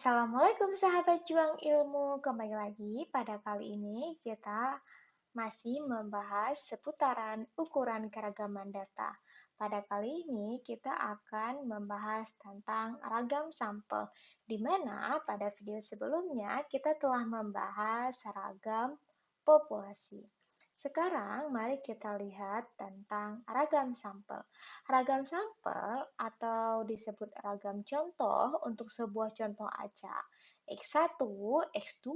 Assalamualaikum sahabat juang ilmu. Kembali lagi pada kali ini kita masih membahas seputaran ukuran keragaman data. Pada kali ini kita akan membahas tentang ragam sampel, di mana pada video sebelumnya kita telah membahas ragam populasi. Sekarang mari kita lihat tentang ragam sampel. Ragam sampel atau disebut ragam contoh untuk sebuah contoh acak X1, X2,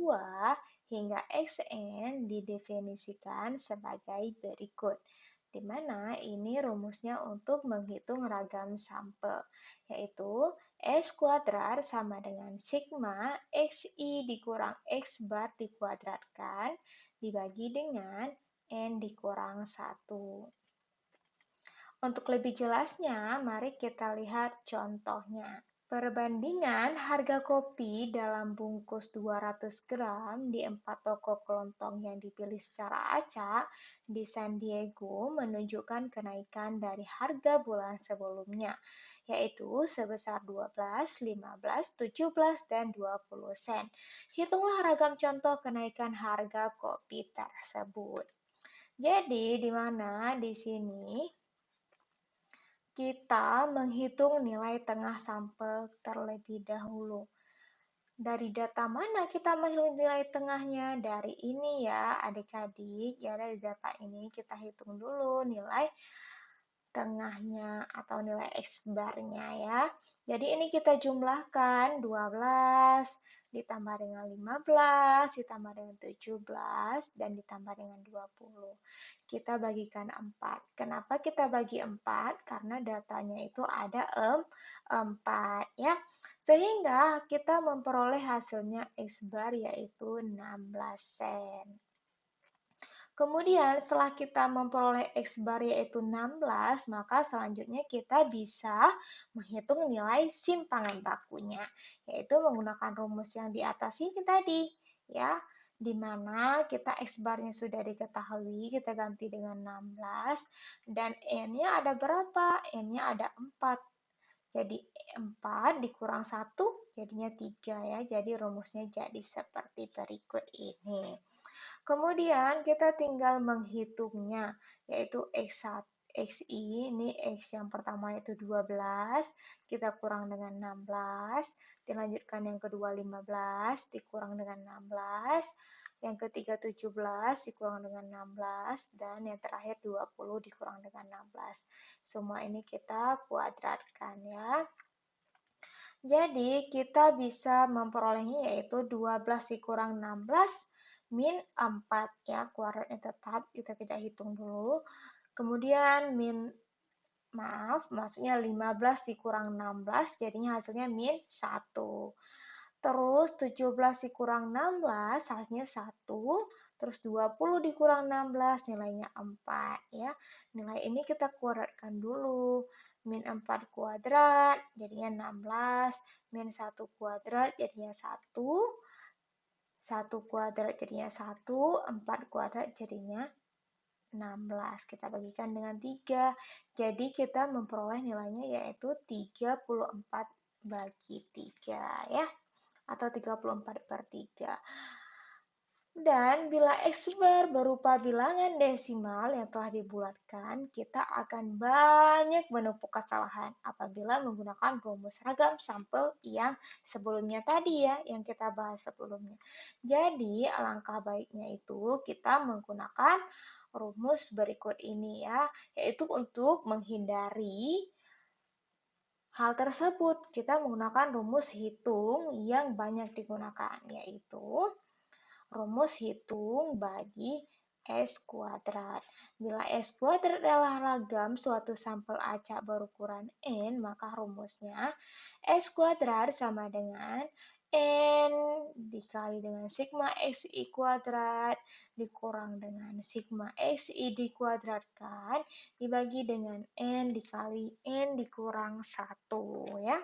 hingga Xn didefinisikan sebagai berikut, di mana ini rumusnya untuk menghitung ragam sampel, yaitu S kuadrat sama dengan sigma Xi dikurang X bar dikuadratkan dibagi dengan N dikurang 1. Untuk lebih jelasnya, mari kita lihat contohnya. Perbandingan harga kopi dalam bungkus 200 gram di 4 toko kelontong yang dipilih secara acak di San Diego menunjukkan kenaikan dari harga bulan sebelumnya, yaitu sebesar 12, 15, 17, dan 20 sen. Hitunglah ragam contoh kenaikan harga kopi tersebut. Jadi, di mana di sini kita menghitung nilai tengah sampel terlebih dahulu. Dari data mana kita menghitung nilai tengahnya? Dari ini ya adik-adik, ya dari data ini kita hitung dulu nilai tengahnya atau nilai X barnya ya. Jadi ini kita jumlahkan 12 ditambah dengan 15 ditambah dengan 17 dan ditambah dengan 20. Kita bagikan 4. Kenapa kita bagi 4? Karena datanya itu ada 4 ya. Sehingga kita memperoleh hasilnya X bar yaitu 16 sen. Kemudian setelah kita memperoleh X bar yaitu 16, maka selanjutnya kita bisa menghitung nilai simpangan bakunya, yaitu menggunakan rumus yang di atas ini tadi, ya, di mana kita X barnya sudah diketahui, kita ganti dengan 16, dan N-nya ada berapa? N-nya ada 4. Jadi 4 dikurang 1 jadinya 3 ya, jadi rumusnya jadi seperti berikut ini. Kemudian kita tinggal menghitungnya, yaitu X1, XI, ini X yang pertama itu 12, kita kurang dengan 16, dilanjutkan yang kedua 15, dikurang dengan 16, yang ketiga 17, dikurang dengan 16, dan yang terakhir 20, dikurang dengan 16. Semua ini kita kuadratkan ya. Jadi kita bisa memperolehnya yaitu 12 dikurang 16 min 4 ya, kuadratnya tetap kita tidak hitung dulu. Kemudian maksudnya 15 dikurang 16 jadinya hasilnya min 1. Terus 17 dikurang 16 hasilnya 1. Terus 20 dikurang 16 nilainya 4 ya. Nilai ini kita kuadratkan dulu. Min 4 kuadrat jadinya 16. Min 1 kuadrat jadinya 1. 1 kuadrat jadinya 1, 4 kuadrat jadinya 16. Kita bagikan dengan 3. Jadi kita memperoleh nilainya yaitu 34 bagi 3 ya. Atau 34/3. Dan bila X bar berupa bilangan desimal yang telah dibulatkan, kita akan banyak menumpuk kesalahan apabila menggunakan rumus ragam sampel yang sebelumnya tadi ya, yang kita bahas sebelumnya. Jadi, alangkah baiknya itu kita menggunakan rumus berikut ini ya, yaitu untuk menghindari hal tersebut, kita menggunakan rumus hitung yang banyak digunakan, yaitu rumus hitung bagi S kuadrat. Bila S kuadrat adalah ragam suatu sampel acak berukuran N, maka rumusnya S kuadrat sama dengan N dikali dengan sigma XI kuadrat dikurang dengan sigma XI dikuadratkan dibagi dengan N dikali N dikurang 1 ya.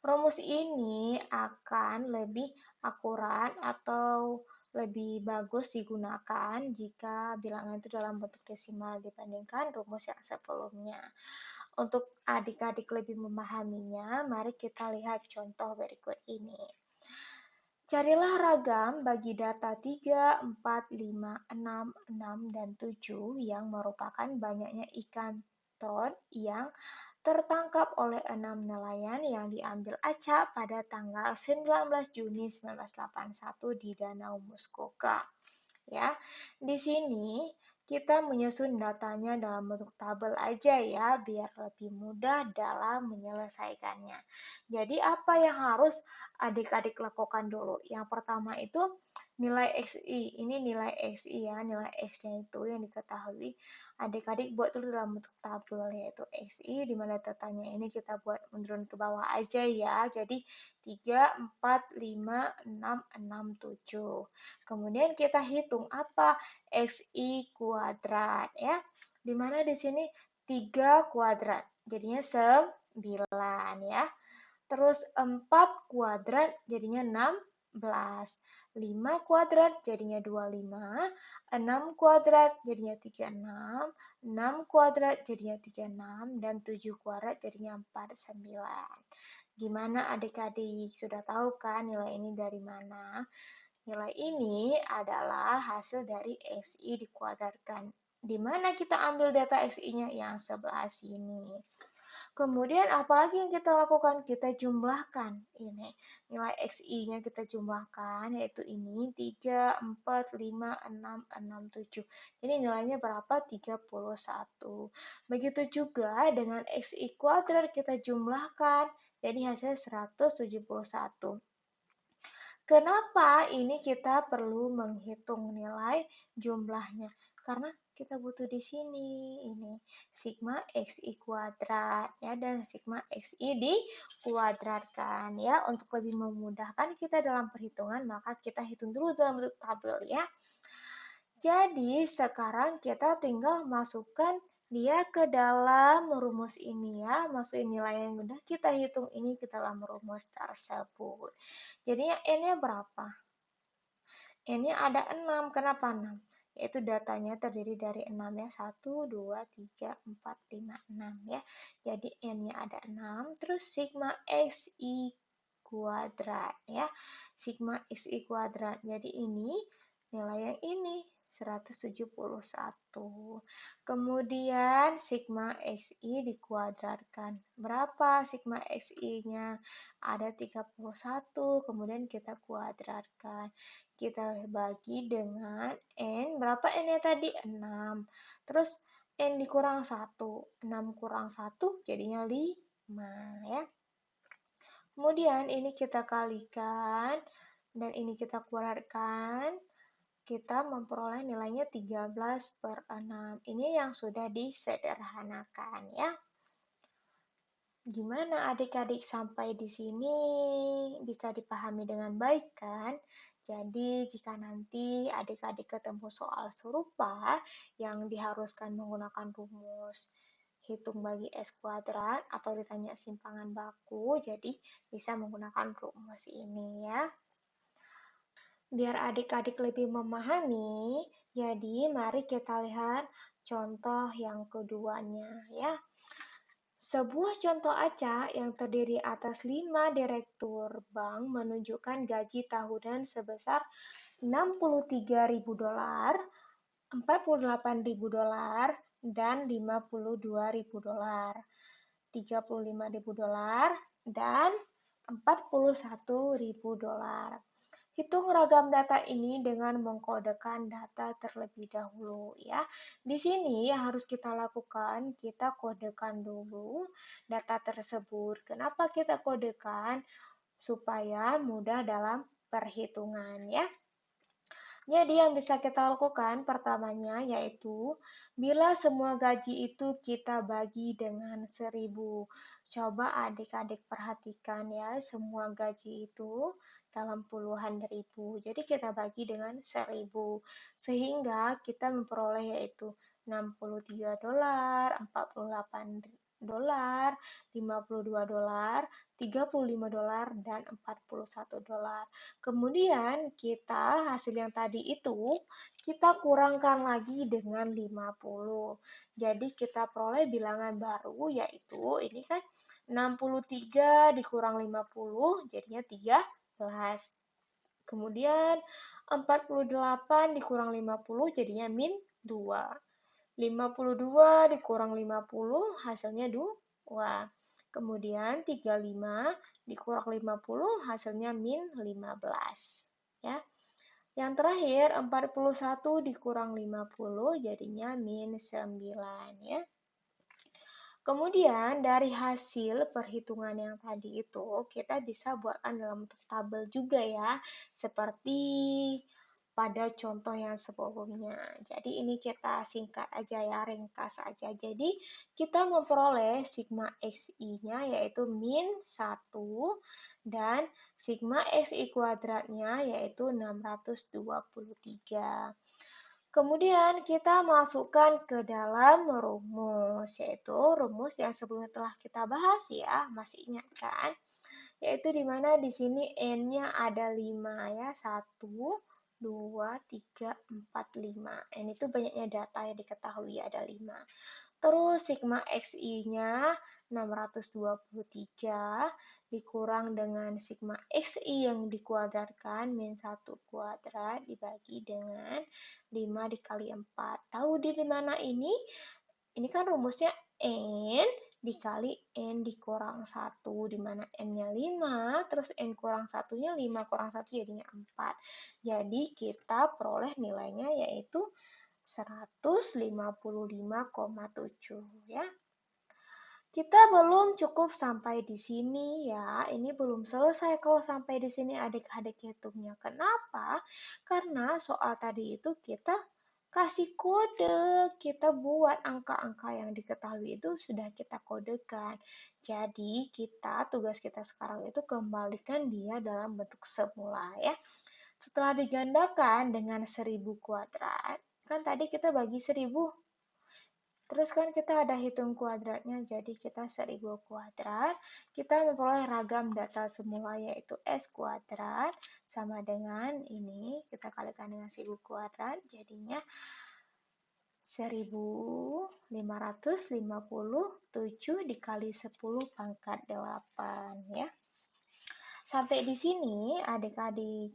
Rumus ini akan lebih akurat atau lebih bagus digunakan jika bilangan itu dalam bentuk desimal dibandingkan rumus yang sebelumnya. Untuk adik-adik lebih memahaminya, mari kita lihat contoh berikut ini. Carilah ragam bagi data 3, 4, 5, 6, 6, dan 7 yang merupakan banyaknya ikan trot yang tertangkap oleh 6 nelayan yang diambil acak pada tanggal 19 Juni 1981 di Danau Muskoka. Ya, di sini kita menyusun datanya dalam bentuk tabel aja ya, biar lebih mudah dalam menyelesaikannya. Jadi apa yang harus adik-adik lakukan dulu? Yang pertama itu nilai XI. Ini nilai XI ya, nilai X-nya itu yang diketahui. Adik-adik buat dulu dalam bentuk tabel yaitu XI, di mana datanya ini kita buat menurun ke bawah aja ya. Jadi 3, 4, 5, 6, 6, 7. Kemudian kita hitung apa XI kuadrat ya. Dimana di sini 3 kuadrat. Jadinya 9 ya. Terus 4 kuadrat jadinya 16. 5 kuadrat jadinya 25. 6 kuadrat jadinya 36. 6 kuadrat jadinya 36. Dan 7 kuadrat jadinya 49. Gimana adik-adik? Sudah tahu kan nilai ini dari mana? Nilai ini adalah hasil dari XI dikuadratkan. Di mana kita ambil data XI-nya? Yang sebelah sini. Kemudian apalagi yang kita lakukan? Kita jumlahkan. Ini nilai XI-nya kita jumlahkan, yaitu ini 3, 4, 5, 6, 6, 7. Jadi nilainya berapa? 31. Begitu juga dengan XI kuadrat kita jumlahkan. Jadi hasilnya 171. Kenapa ini kita perlu menghitung nilai jumlahnya? Karena kita butuh di sini ini sigma xi kuadrat ya, dan sigma xi dikuadratkan ya. Untuk lebih memudahkan kita dalam perhitungan, maka kita hitung dulu dalam bentuk tabel ya. Jadi sekarang kita tinggal masukkan dia ke dalam rumus ini ya. Masukin nilai yang udah kita hitung ini ke dalam rumus tersebut. Jadinya N-nya berapa? N-nya ada 6. Kenapa 6? Yaitu datanya terdiri dari 6 ya. 1, 2, 3, 4, 5, 6 ya. Jadi N-nya ada 6. Terus sigma XI kuadrat ya. Sigma XI kuadrat. Jadi ini nilai yang ini 171. Kemudian sigma XI dikuadratkan. Berapa sigma XI-nya? Ada 31. Kemudian kita kuadratkan. Kita bagi dengan N. Berapa N-nya tadi? 6. Terus N dikurang 1. 6 kurang 1 jadinya 5 ya. Kemudian ini kita kalikan dan ini kita kuadratkan. Kita memperoleh nilainya 13/6. Ini yang sudah disederhanakan ya. Gimana adik-adik sampai di sini bisa dipahami dengan baik kan? Jadi jika nanti adik-adik ketemu soal serupa yang diharuskan menggunakan rumus hitung bagi S kuadrat atau ditanya simpangan baku, jadi bisa menggunakan rumus ini ya. Biar adik-adik lebih memahami, jadi mari kita lihat contoh yang keduanya ya. Sebuah contoh acak yang terdiri atas 5 direktur bank menunjukkan gaji tahunan sebesar $63.000, $48.000, dan $52.000, $35.000, dan $41.000. Hitung ragam data ini dengan mengkodekan data terlebih dahulu ya. Di sini yang harus kita lakukan, kita kodekan dulu data tersebut. Kenapa kita kodekan? Supaya mudah dalam perhitungan ya. Jadi yang bisa kita lakukan pertamanya yaitu bila semua gaji itu kita bagi dengan 1000. Coba adik-adik perhatikan ya, semua gaji itu dalam puluhan ribu. Jadi kita bagi dengan 1000. Sehingga kita memperoleh yaitu $63, $48 dolar, $52, $35, dan $41. Kemudian kita hasil yang tadi itu kita kurangkan lagi dengan 50. Jadi kita peroleh bilangan baru yaitu ini kan 63 dikurang 50 jadinya 13. Kemudian 48 dikurang 50 jadinya min 2. 52 dikurang 50 hasilnya 2. Kemudian 35 dikurang 50 hasilnya min 15. Ya. Yang terakhir 41 dikurang 50 jadinya min 9 ya. Kemudian dari hasil perhitungan yang tadi itu kita bisa buatkan dalam bentuk tabel juga ya, seperti pada contoh yang sebelumnya. Jadi ini kita singkat aja ya, ringkas aja. Jadi kita memperoleh sigma xi-nya yaitu min 1 dan sigma xi kuadratnya yaitu 623. Kemudian kita masukkan ke dalam rumus, yaitu rumus yang sebelumnya telah kita bahas ya, masih ingat kan? Yaitu di mana di sini N-nya ada 5 ya, 1, 2, 3, 4, 5. N itu banyaknya data yang diketahui ada 5. Terus sigma XI-nya 623 dikurang dengan sigma XI yang dikuadratkan min 1 kuadrat dibagi dengan 5 dikali 4. Tahu di mana ini? Ini kan rumusnya N dikali N dikurang 1, di mana N-nya 5, terus N kurang 1-nya 5 kurang 1 jadinya 4. Jadi kita peroleh nilainya yaitu 155,7 ya. Kita belum cukup sampai di sini ya. Ini belum selesai kalau sampai di sini adik-adik hitungnya. Kenapa? Karena soal tadi itu kita kasih kode. Kita buat angka-angka yang diketahui itu sudah kita kodekan. Jadi tugas kita sekarang itu kembalikan dia dalam bentuk semula ya. Setelah digandakan dengan 1000 kuadrat, kan tadi kita bagi 1000. Terus kan kita ada hitung kuadratnya, jadi kita 1000 kuadrat. Kita memperoleh ragam data semula yaitu S kuadrat sama dengan ini, kita kalikan dengan 1000 kuadrat, jadinya 1557 dikali 10 pangkat 8 ya. Sampai di sini adik-adik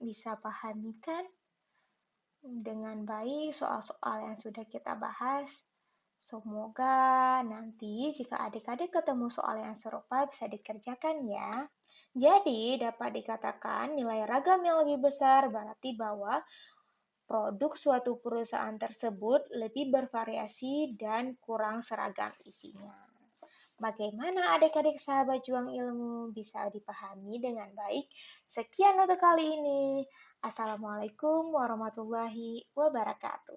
bisa pahami kan dengan baik soal-soal yang sudah kita bahas. Semoga nanti jika adik-adik ketemu soal yang serupa bisa dikerjakan ya. Jadi dapat dikatakan nilai ragam yang lebih besar berarti bahwa produk suatu perusahaan tersebut lebih bervariasi dan kurang seragam isinya. Bagaimana adik-adik sahabat juang ilmu bisa dipahami dengan baik? Sekian untuk kali ini. Assalamualaikum warahmatullahi wabarakatuh.